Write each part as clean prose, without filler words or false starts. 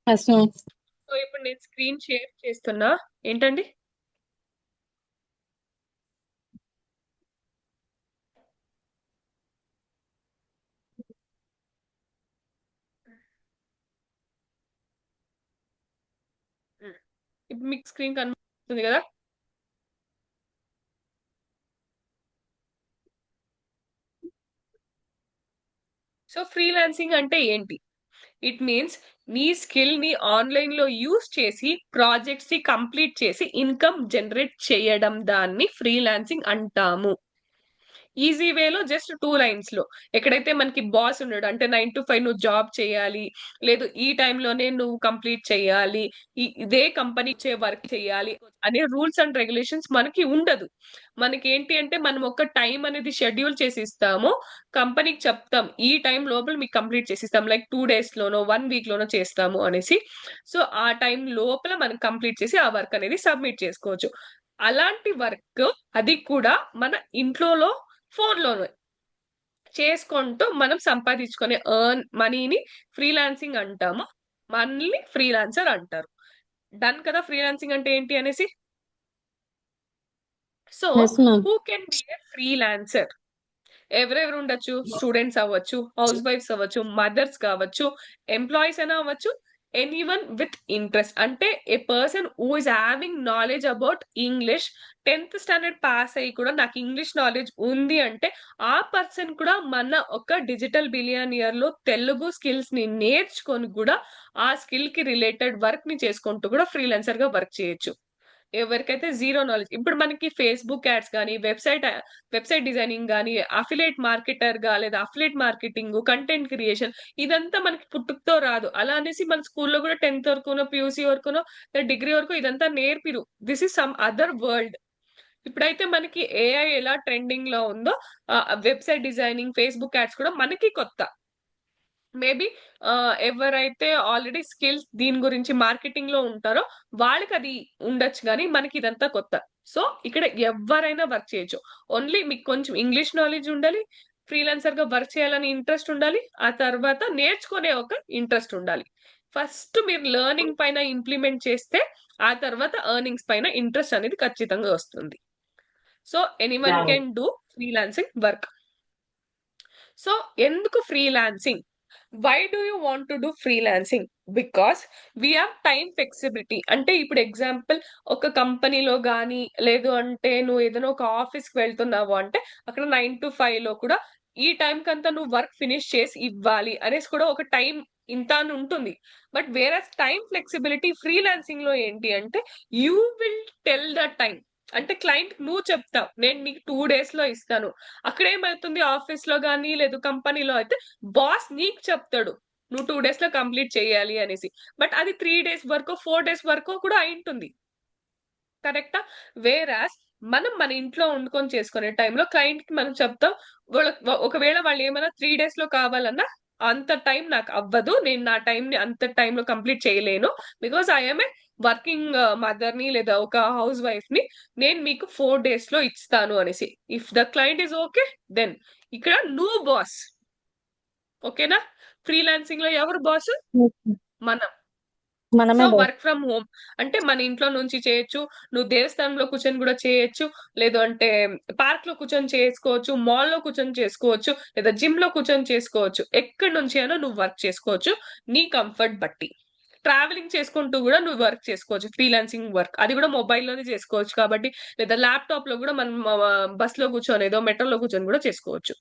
అసలు సో ఇప్పుడు నేను స్క్రీన్ షేర్ చేస్తున్నా. ఏంటండి? ఇప్పుడు మీకు స్క్రీన్ కనిపిస్తుంది కదా? సో ఫ్రీలాన్సింగ్ అంటే ఏంటి? ఇట్ మీన్స్ నీ స్కిల్ ని ఆన్లైన్ లో యూస్ చేసి ప్రాజెక్ట్స్ ని కంప్లీట్ చేసి ఇన్కమ్ జనరేట్ చేయడం, దాన్ని ఫ్రీలాన్సింగ్ అంటాము. ఈజీ వేలో జస్ట్ 2 లైన్స్ లో, ఎక్కడైతే మనకి బాస్ ఉన్నాడు అంటే 9 to 5 నువ్వు జాబ్ చేయాలి, లేదు ఈ టైంలోనే నువ్వు కంప్లీట్ చేయాలి, ఇదే కంపెనీ ఇచ్చే వర్క్ చేయాలి అనే రూల్స్ అండ్ రెగ్యులేషన్స్ మనకి ఉండదు. మనకి ఏంటి అంటే మనం ఒక టైం అనేది షెడ్యూల్ చేసి ఇస్తాము, కంపెనీకి చెప్తాం ఈ టైం లోపల మీకు కంప్లీట్ చేసి ఇస్తాం, లైక్ 2 days లోనో 1 week లోనో చేస్తాము అనేసి. సో ఆ టైం లోపల మనం కంప్లీట్ చేసి ఆ వర్క్ అనేది సబ్మిట్ చేసుకోవచ్చు. అలాంటి వర్క్, అది కూడా మన ఇంట్లోలో ఫోన్ లోనే చేసుకుంటూ మనం సంపాదించుకునే మనీని ఫ్రీలాన్సింగ్ అంటాము. మనల్ని ఫ్రీలాన్సర్ అంటారు. డన్ కదా ఫ్రీలాన్సింగ్ అంటే ఏంటి అనేసి. So yes ma'am. Who can be a freelancer? ఎవరెవరు ఉండొచ్చు? స్టూడెంట్స్ అవ్వచ్చు, హౌస్ వైఫ్స్ అవ్వచ్చు, మదర్స్ కావచ్చు, ఎంప్లాయీస్ అయినా అవ్వచ్చు, ఎనీవన్ విత్ ఇంట్రెస్ట్. అంటే a person who is having knowledge about English, 10th standard pass అయ్యి కూడా నాకు ఇంగ్లీష్ నాలెడ్జ్ ఉంది అంటే ఆ పర్సన్ కూడా మన ఒక డిజిటల్ బిలియనియర్ లో తెలుగు స్కిల్స్ ని నేర్చుకొని కూడా ఆ స్కిల్ కి రిలేటెడ్ వర్క్ ని చేసుకుంటూ కూడా ఫ్రీలాన్సర్ గా వర్క్ చేయొచ్చు. ఎవరికైతే జీరో నాలెడ్జ్, ఇప్పుడు మనకి ఫేస్బుక్ యాడ్స్ కానీ, వెబ్సైట్ డిజైనింగ్ కానీ, అఫిలేట్ మార్కెటర్ గా లేదా అఫిలేట్ మార్కెటింగ్, కంటెంట్ క్రియేషన్, ఇదంతా మనకి పుట్టుకతో రాదు. అలా అనేసి మన స్కూల్లో కూడా 10th వరకునో, పియూసీ వరకునో, డిగ్రీ వరకు ఇదంతా నేర్పిరు. This is some other world. ఇప్పుడైతే మనకి ఏఐ ఎలా ట్రెండింగ్ లో ఉందో, వెబ్సైట్ డిజైనింగ్, ఫేస్బుక్ యాడ్స్ కూడా మనకి కొత్త. మేబీ ఎవరైతే ఆల్రెడీ స్కిల్స్ దీని గురించి మార్కెటింగ్ లో ఉంటారో వాళ్ళకి అది ఉండొచ్చు, కానీ మనకి ఇదంతా కొత్త. సో ఇక్కడ ఎవరైనా వర్క్ చేయొచ్చు. ఓన్లీ మీకు కొంచెం ఇంగ్లీష్ నాలెడ్జ్ ఉండాలి, ఫ్రీలాన్సర్ గా వర్క్ చేయాలని ఇంట్రెస్ట్ ఉండాలి, ఆ తర్వాత నేర్చుకునే ఒక ఇంట్రెస్ట్ ఉండాలి. ఫస్ట్ మీరు లెర్నింగ్ పైన ఇంప్లిమెంట్ చేస్తే ఆ తర్వాత ఎర్నింగ్స్ పైన ఇంట్రెస్ట్ అనేది ఖచ్చితంగా వస్తుంది. So anyone can do freelancing work. So ఎందుకు freelancing? Why do you want to do freelancing? Because we have time flexibility. అంటే ఇప్పుడు ఎగ్జాంపుల్, ఒక కంపెనీలో కానీ, లేదు అంటే నువ్వు ఏదైనా ఒక ఆఫీస్కి వెళ్తున్నావు అంటే అక్కడ 9 to 5 లో కూడా ఈ టైం కంతా నువ్వు వర్క్ ఫినిష్ చేసి ఇవ్వాలి అనేసి కూడా ఒక టైం ఇంత అని ఉంటుంది. బట్ వేరే టైం ఫ్లెక్సిబిలిటీ ఫ్రీలాన్సింగ్ లో ఏంటి అంటే you will tell the time. అంటే క్లయింట్ నువ్వు చెప్తావు నేను నీకు 2 days లో ఇస్తాను. అక్కడ ఏమవుతుంది, ఆఫీస్ లో కానీ లేదు కంపెనీలో అయితే బాస్ నీకు చెప్తాడు నువ్వు 2 days లో కంప్లీట్ చేయాలి అనేసి. బట్ అది 3 days వరకు 4 days వరకు కూడా అయి ఉంటుంది. కరెక్టా? వేరాస్ మనం మన ఇంట్లో వండుకొని చేసుకునే టైంలో క్లయింట్ కి మనం చెప్తాం, ఒకవేళ వాళ్ళు ఏమైనా 3 days లో కావాలన్నా అంత టైం నాకు అవ్వదు, నేను నా టైం ని అంత టైంలో కంప్లీట్ చేయలేను, because I'm a working mother ని లేదా ఒక హౌస్ వైఫ్ ని, నేను మీకు 4 days లో ఇస్తాను అనేసి. If the client is okay, then ఇక్కడ నువ్వు బాస్. ఓకేనా? ఫ్రీలాన్సింగ్ లో ఎవరు బాస్? మనం. సో మనమే బాస్. వర్క్ ఫ్రమ్ హోమ్ అంటే మన ఇంట్లో నుంచి చేయొచ్చు, నువ్వు దేవస్థానంలో కూర్చొని కూడా చేయొచ్చు, లేదు అంటే పార్క్ లో కూర్చొని చేసుకోవచ్చు, మాల్ లో కూర్చొని చేసుకోవచ్చు, లేదా జిమ్ లో కూర్చొని చేసుకోవచ్చు. ఎక్కడి నుంచి అయినా నువ్వు వర్క్ చేసుకోవచ్చు నీ కంఫర్ట్ బట్టి. ట్రావెలింగ్ చేసుకుంటూ కూడా నువ్వు వర్క్ చేసుకోవచ్చు, ఫ్రీలాన్సింగ్ వర్క్ అది కూడా మొబైల్లోనే చేసుకోవచ్చు కాబట్టి, లేదా ల్యాప్టాప్ లో కూడా మనం బస్ లో కూర్చొని ఏదో మెట్రోలో కూర్చొని కూడా చేసుకోవచ్చు.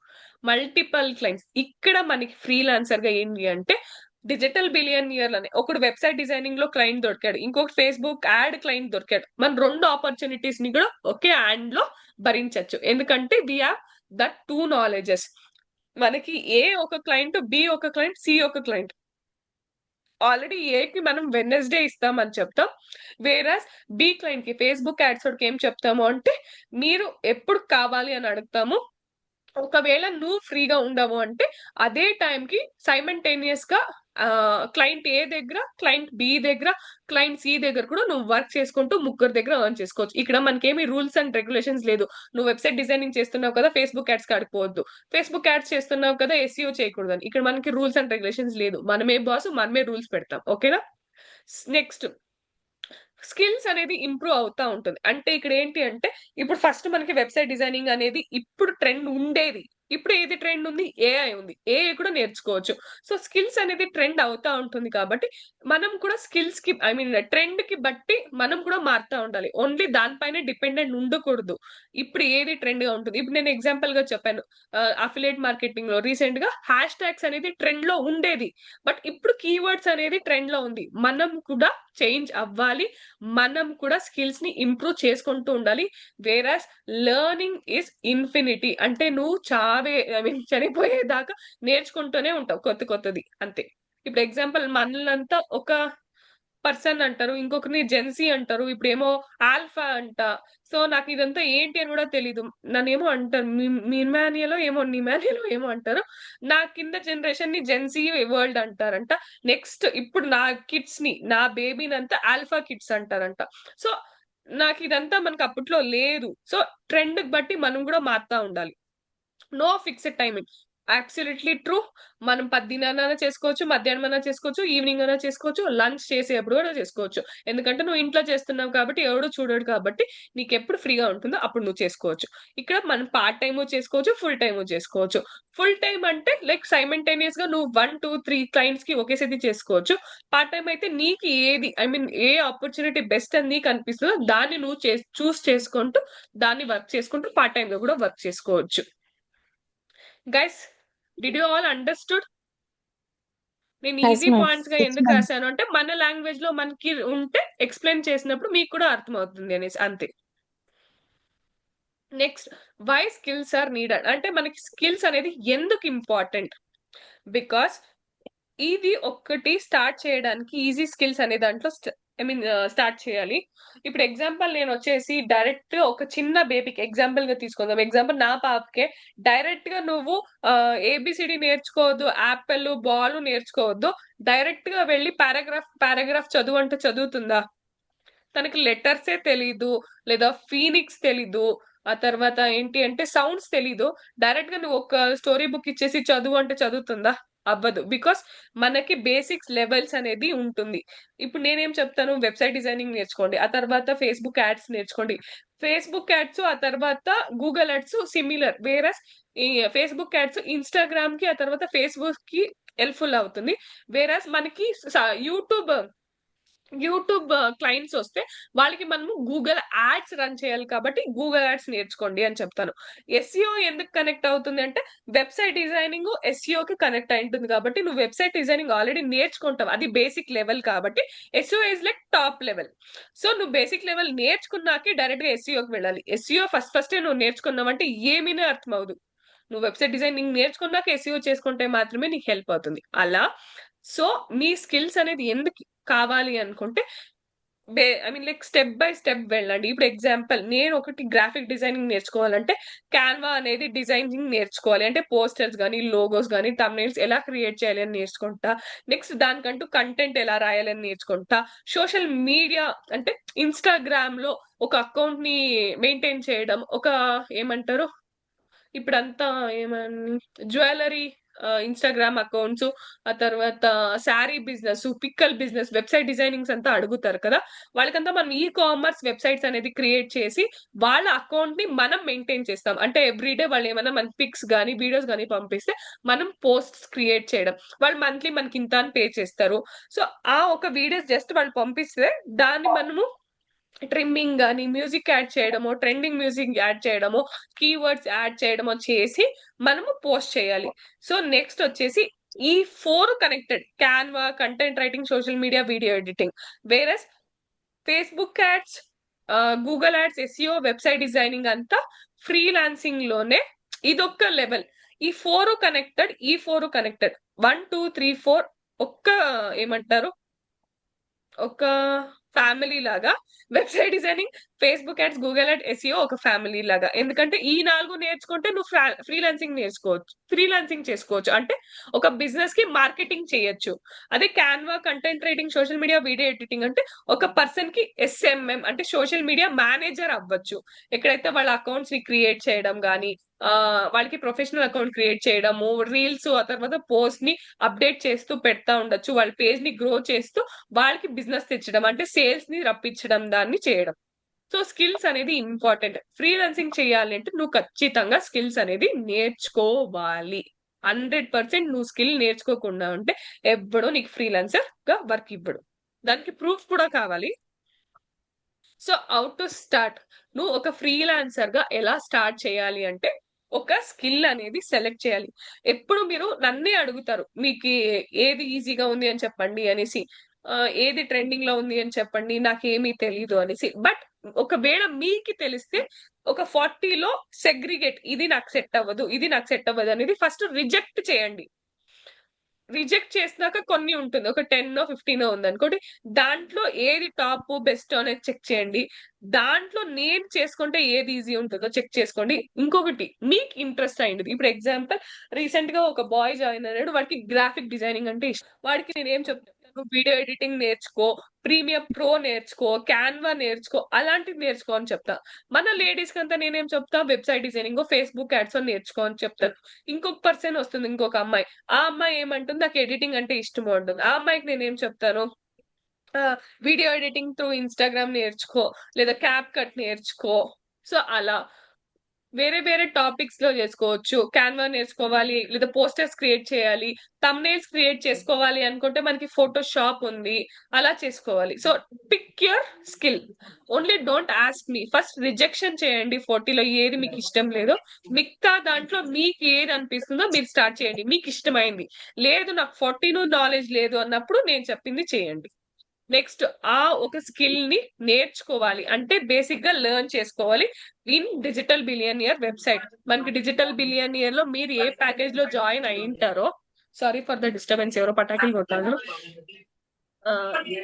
మల్టిపల్ క్లయింట్స్ ఇక్కడ మనకి ఫ్రీలాన్సర్ గా ఏంటి అంటే, డిజిటల్ బిలియనియర్ అని ఒకడు వెబ్సైట్ డిజైనింగ్ లో క్లయింట్ దొరికాడు, ఇంకొక ఫేస్బుక్ యాడ్ క్లయింట్ దొరికాడు, మన రెండు ఆపర్చునిటీస్ ని కూడా ఒకే యాడ్ లో భరించవచ్చు. ఎందుకంటే వి హావ్ దట్ 2 knowledges. మనకి ఏ ఒక క్లయింట్, బి ఒక క్లయింట్, సి ఒక క్లయింట్. ఆల్రెడీ ఏకి మనం వెడ్నెస్డే ఇస్తామని చెప్తాం, వేరస్ బి క్లయింట్ కి ఫేస్బుక్ యాడ్స్ ఏం చెప్తాము అంటే మీరు ఎప్పుడు కావాలి అని అడుగుతాము. ఒకవేళ నువ్వు ఫ్రీగా ఉండవు అంటే అదే టైంకి సైమల్టేనియస్ గా క్లయింట్ ఏ దగ్గర, క్లయింట్ బి దగ్గర, క్లయింట్ సి దగ్గర కూడా నువ్వు వర్క్ చేసుకుంటూ ముగ్గురు దగ్గర ఎర్న్ చేసుకోవచ్చు. ఇక్కడ మనకేమి రూల్స్ అండ్ రెగ్యులేషన్స్ లేదు. నువ్వు వెబ్సైట్ డిజైనింగ్ చేస్తున్నావు కదా, ఫేస్బుక్ యాడ్స్ కాడిపోవద్దు, ఫేస్బుక్ యాడ్స్ చేస్తున్నావు కదా, ఎస్ఈఓ చేయకూడదని. ఇక్కడ మనకి రూల్స్ అండ్ రెగ్యులేషన్స్ లేదు. మనమే బాస్, మనమే రూల్స్ పెడతాం. ఓకేనా? నెక్స్ట్ స్కిల్స్ అనేది ఇంప్రూవ్ అవుతా ఉంటుంది. అంటే ఇక్కడ ఏంటి అంటే, ఇప్పుడు ఫస్ట్ మనకి వెబ్‌సైట్ డిజైనింగ్ అనేది ఇప్పుడు ట్రెండ్ ఉండేది. ఇప్పుడు ఏది ట్రెండ్ ఉంది? ఏఐ ఉంది. ఏఐ కూడా నేర్చుకోవచ్చు. సో, స్కిల్స్ అనేది ట్రెండ్ అవుతా ఉంటుంది కాబట్టి, మనం కూడా స్కిల్స్‌కి ఐ మీన్ ట్రెండ్‌కి బట్టి మనం కూడా మారుతా ఉండాలి. ఓన్లీ దాని పైనే డిపెండెంట్ ఉండకూడదు. ఇప్పుడు ఏది ట్రెండ్‌గా ఉంటుంది. ఇప్పుడు నేను ఎగ్జాంపుల్‌గా చెప్పాను. అఫిలియేట్ మార్కెటింగ్‌లో రీసెంట్‌గా హ్యాష్ ట్యాగ్స్ అనేది ట్రెండ్‌లో ఉండేది. బట్ ఇప్పుడు కీవర్డ్స్ అనేది ట్రెండ్‌లో ఉంది. మనం కూడా చేంజ్ అవ్వాలి. మనం కూడా స్కిల్స్ ని ఇంప్రూవ్ చేసుకుంటూ ఉండాలి. వేరాస్ లెర్నింగ్ ఇస్ ఇన్ఫినిటీ. అంటే నువ్వు చావే ఐ మీన్ చనిపోయేదాకా నేర్చుకుంటూనే ఉంటావు కొత్తది అంతే. ఇప్పుడు ఎగ్జాంపుల్ మనల్నంతా ఒక పర్సన్ అంటారు. ఇంకొకరిని జెన్సీ అంటారు. ఇప్పుడేమో ఆల్ఫా అంట. సో, నాకిదంతా ఏంటి అని గూడా తెలీదు. నన్నేమో అంటారు. నిమానియాలో ఏమో అంటారు. నా కింద జనరేషన్‌ని జెన్సీ వరల్డ్ అంటారంట. నెక్స్ట్ ఇప్పుడు నా కిడ్స్‌ని, నా బేబీనంతా ఆల్ఫా కిడ్స్ అంటారంట. సో, నాకిదంతా మనకు అప్పట్లో లేదు. సో, ట్రెండ్‌కి బట్టి మనం గూడా మారుతా ఉండాలి. No fixed timing. Absolutely true. మనం 10:00 చేసుకోవచ్చు, మధ్యాహ్నమన్నా చేసుకోవచ్చు, ఈవినింగ్ అన్నా చేసుకోవచ్చు, లంచ్ చేసేప్పుడు గూడా చేసుకోవచ్చు. ఎందుకంటే నువ్వు ఇంట్లో చేస్తున్నావు కాబట్టి ఎవడు చూడడు కాబట్టి నీకెప్పుడు ఫ్రీగా ఉంటుందో అప్పుడు నువ్వు చేసుకోవచ్చు. ఇక్కడ మనం పార్ట్ టైము చేసుకోవచ్చు, ఫుల్ టైము చేసుకోవచ్చు. ఫుల్ టైమ్ అంటే లైక్ సైమల్టేనియస్‌గా నువ్వు 1, 2, 3 క్లయింట్స్‌కి ఒకేసారి చేసుకోవచ్చు. పార్ట్ టైమ్ అయితే నీకు ఏది I mean A opportunity best అని నీకు అనిపిస్తుందో దాన్ని నువ్వు చూస్ చేసుకుంటూ దాన్ని వర్క్ చేసుకుంటూ పార్ట్ టైమ్‌గా గూడా వర్క్ చేసుకోవచ్చు. Guys did you all understood? నేను Yes, ఈజీ ma'am. పాయింట్స్‌గా Yes, ఎందుకు ma'am. రాసాను అంటే, మన లాంగ్వేజ్‌లో మనకి ఉంటే ఎక్స్‌ప్లెయిన్ చేసినప్పుడు మీకు కూడా అర్థమవుతుంది అనేసి అంతే. Next why skills are needed అంటే మనకి స్కిల్స్ అనేది ఎందుకు ఇంపార్టెంట్? బికాస్ ఇది ఒక్కటి స్టార్ట్ చేయడానికి ఈజీ స్కిల్స్ అనే దాంట్లో ఐ మీన్ స్టార్ట్ చేయాలి. ఇప్పుడు ఎగ్జాంపుల్ నేనొచ్చేసి డైరెక్ట్ ఒక చిన్న బేబీకి ఎగ్జాంపుల్‌గా తీసుకుందాం. ఎగ్జాంపుల్ నా పాపకే డైరెక్ట్‌గా నువ్వు ఏబీసీడీ నేర్చుకోవద్దు, యాపిల్, బాల్ నేర్చుకోవద్దు. డైరెక్ట్‌గా వెళ్లి పారాగ్రాఫ్ చదువు అంటే చదువుతుందా? తనకి లెటర్సే తెలీదు. లేదా ఫీనిక్స్ తెలీదు. ఆ తర్వాత ఏంటి అంటే సౌండ్స్ తెలీదు. డైరెక్ట్‌గా నువ్వు ఒక స్టోరీ బుక్ ఇచ్చేసి చదువు అంటే చదువుతుందా? అవ్వదు. బికాస్ మనకి బేసిక్స్ లెవెల్స్ అనేది ఉంటుంది. ఇప్పుడు నేనేం చెప్తాను వెబ్‌సైట్ డిజైనింగ్ నేర్చుకోండి. ఆ తర్వాత ఫేస్‌బుక్ యాడ్స్ నేర్చుకోండి. ఫేస్‌బుక్ యాడ్స్ ఆ తర్వాత గూగుల్ యాడ్స్ సిమిలర్. వేరస్ ఈ ఫేస్‌బుక్ యాడ్స్ ఇన్‌స్టాగ్రామ్‌కి ఆ తర్వాత ఫేస్‌బుక్‌కి హెల్ప్‌ఫుల్ అవుతుంది. వేరస్ మనకి యూట్యూబ్ యూట్యూబ్ క్లయింట్స్ వస్తే వాళ్ళకి మనము గూగుల్ యాడ్స్ రన్ చేయాలి కాబట్టి గూగుల్ యాడ్స్ నేర్చుకోండి అని చెప్తాను. ఎస్ఈఓ ఎందుకు కనెక్ట్ అవుతుంది అంటే వెబ్సైట్ డిజైనింగ్ ఎస్ఈఓకి కనెక్ట్ అయి ఉంటుంది కాబట్టి నువ్వు వెబ్సైట్ డిజైనింగ్ ఆల్రెడీ నేర్చుకుంటావు. అది బేసిక్ లెవెల్ కాబట్టి SEO is like top level. So నువ్వు బేసిక్ లెవెల్ నేర్చుకున్నాకే డైరెక్ట్ గా ఎస్ఈఓకి వెళ్ళాలి. ఎస్ఈఓ ఫస్టే నువ్వు నేర్చుకున్నావంటే ఏమీనే అర్థం అవ్వదు. నువ్వు వెబ్సైట్ డిజైనింగ్ నేర్చుకున్నాక ఎస్ఈఓ చేసుకుంటే మాత్రమే నీకు హెల్ప్ అవుతుంది. అలా సో మీ స్కిల్స్ అనేది ఎందుకు కావాలి అనుకుంటే I mean like step by step వెళ్ళండి. ఇప్పుడు ఎగ్జాంపుల్ నేను ఒకటి గ్రాఫిక్ డిజైనింగ్ నేర్చుకోవాలంటే క్యాన్వా అనేది డిజైనింగ్ నేర్చుకోవాలి. అంటే పోస్టర్స్ గానీ, లోగోస్ గానీ, థంబ్‌నెయిల్స్ ఎలా క్రియేట్ చేయాలి అని నేర్చుకుంటా. నెక్స్ట్ దానికంటూ కంటెంట్ ఎలా రాయాలని నేర్చుకుంటా. సోషల్ మీడియా అంటే ఇన్‌స్టాగ్రామ్‌లో ఒక అకౌంట్‌ని మెయింటైన్ చేయడం. ఒక ఏమంటారు ఇప్పుడంతా ఏమని జ్యువెల్లరీ ఇన్‌స్టాగ్రామ్ అకౌంట్స్, ఆ తర్వాత sari business, pickle business, website designings అంతా అడుగుతారు కదా! వాళ్ళకంతా మనం కామర్స్ వెబ్‌సైట్స్ అనేది క్రియేట్ చేసి, వాళ్ళ అకౌంట్‌ని మనం మెయింటైన్ చేస్తాం. అంటే ఎవ్రీ డే వాళ్ళేమన్నా మనకి పిక్స్ గాని, వీడియోస్ గాని పంపిస్తే, మనం పోస్ట్స్ క్రియేట్ చేయడం. వాళ్ళు మంత్లీ మనకింత అని పే చేస్తారు. సో, ఆ ఒక వీడియోస్ జస్ట్ వాళ్ళు పంపిస్తే, దాన్ని మనము ట్రిమ్మింగ్ గాని, మ్యూజిక్ యాడ్ చేయడమో, ట్రెండింగ్ మ్యూజిక్ యాడ్ చేయడమో, కీవర్డ్స్ యాడ్ చేయడమో చేసి మనము పోస్ట్ చేయాలి. సో, నెక్స్ట్ వచ్చేసి ఈ 4 connected. Canva, content writing, social media, video editing. వేరస్ Facebook ads, Google ads, SEO, website designing అంతా ఫ్రీలాన్సింగ్‌లోనే ఇదొక్క లెవెల్. ఈ 4 కనెక్టెడ్. 1, 2, 3, 4 ఒక్క ఏమంటారు ఒక ఫ్యామిలీ లాగా website designing, Facebook ads, Google ads, SEO ఒక ఫ్యామిలీ లాగా. ఎందుకంటే ఈ 4 నేర్చుకుంటే నువ్వు ఫ్రీలాన్సింగ్ నేర్చుకోవచ్చు. ఫ్రీలాన్సింగ్ చేసుకోవచ్చు. అంటే ఒక బిజినెస్‌కి మార్కెటింగ్ చేయొచ్చు. అదే Canva, content writing, social media, video editing అంటే ఒక పర్సన్‌కి ఎస్ఎంఎం అంటే సోషల్ మీడియా మేనేజర్ అవ్వచ్చు. ఎక్కడైతే వాళ్ళ అకౌంట్స్‌ని క్రియేట్ చేయడం గాని, వాళ్ళకి ప్రొఫెషనల్ అకౌంట్ క్రియేట్ చేయడము, రీల్స్ ఆ తర్వాత పోస్ట్ ని అప్డేట్ చేస్తూ పెడతా ఉండొచ్చు. వాళ్ళ పేజ్ ని గ్రో చేస్తూ వాళ్ళకి బిజినెస్ తెచ్చడం అంటే సేల్స్ ని రప్పించడం దాన్ని చేయడం. సో స్కిల్స్ అనేది ఇంపార్టెంట్. ఫ్రీలాన్సింగ్ చేయాలి అంటే నువ్వు ఖచ్చితంగా స్కిల్స్ అనేది నేర్చుకోవాలి. 100% నువ్వు స్కిల్ నేర్చుకోకుండా ఉంటే ఎవ్వడో నీకు ఫ్రీలాన్సర్ గా వర్క్ ఇవ్వడు. దానికి ప్రూఫ్ కూడా కావాలి. So how to start? నువ్వు ఒక ఫ్రీలాన్సర్ గా ఎలా స్టార్ట్ చేయాలి అంటే ఒక స్కిల్ అనేది సెలెక్ట్ చేయాలి. ఎప్పుడు మీరు నన్నే అడుగుతారు మీకు ఏది ఈజీగా ఉంది అని చెప్పండి అనేసి, ఏది ట్రెండింగ్ లో ఉంది అని చెప్పండి, నాకేమీ తెలీదు అనేసి. బట్ ఒకవేళ మీకు తెలిస్తే ఒక 40లో సెగ్రిగేట్, ఇది నాకు సెట్ అవ్వదు, ఇది నాకు సెట్ అవ్వదు అనేది ఫస్ట్ రిజెక్ట్ చేయండి. రిజెక్ట్ చేసినాక కొన్ని ఉంటుంది. ఒక 10 15 ఉందనుకోండి. దాంట్లో ఏది టాప్ బెస్ట్ అనేది చెక్ చేయండి. దాంట్లో నేను చేసుకుంటే ఏది ఈజీ ఉంటుందో చెక్ చేసుకోండి. ఇంకొకటి మీకు ఇంట్రెస్ట్ అయింది. ఇప్పుడు ఎగ్జాంపుల్ రీసెంట్ గా ఒక బాయ్ జాయిన్ అయ్యాడు. వాడికి గ్రాఫిక్ డిజైనింగ్ అంటే ఇష్టం. వాడికి నేను ఏం చెప్తాను, వీడియో ఎడిటింగ్ నేర్చుకో, ప్రీమియర్ ప్రో నేర్చుకో, క్యాన్వా నేర్చుకో, అలాంటివి నేర్చుకో అని చెప్తా. మన లేడీస్ కంతా నేనేం చెప్తా, వెబ్సైట్ డిజైనింగ్, ఫేస్బుక్ యాడ్స్ నేర్చుకో అని చెప్తాను. ఇంకొక పర్సన్ వస్తుంది, ఇంకొక అమ్మాయి. ఆ అమ్మాయి ఏమంటుంది, నాకు ఎడిటింగ్ అంటే ఇష్టం ఉంటుంది. ఆ అమ్మాయికి నేనేం చెప్తాను, వీడియో ఎడిటింగ్ త్రూ ఇన్స్టాగ్రామ్ నేర్చుకో, లేదా క్యాప్ కట్ నేర్చుకో. సో అలా వేరే వేరే టాపిక్స్ లో చేసుకోవచ్చు. క్యాన్వా నేర్చుకోవాలి, లేదా పోస్టర్స్ క్రియేట్ చేయాలి, థంబ్నెయిల్స్ క్రియేట్ చేసుకోవాలి అనుకుంటే మనకి ఫోటోషాప్ ఉంది, అలా చేసుకోవాలి. So pick your skill. Only don't ask me. First rejection చేయండి. 40లో ఏది మీకు ఇష్టం లేదో, మిగతా దాంట్లో మీకు ఏది అనిపిస్తుందో మీరు స్టార్ట్ చేయండి. మీకు ఇష్టమైంది. లేదు నాకు 40 నాలెడ్జ్ లేదు అన్నప్పుడు నేను చెప్పింది చేయండి. నెక్స్ట్ ఒక స్కిల్ ని నేర్చుకోవాలి అంటే బేసిక్ గా లెర్న్ చేసుకోవాలి ఇన్ డిజిటల్ బిలియనియర్ వెబ్సైట్. మనకి డిజిటల్ బిలియనియర్ లో మీరు ఏ ప్యాకేజ్ లో జాయిన్ అయింటారో, సారీ ఫర్ ద డిస్టర్బెన్స్, ఎవరో పటాకులు కొట్టారు.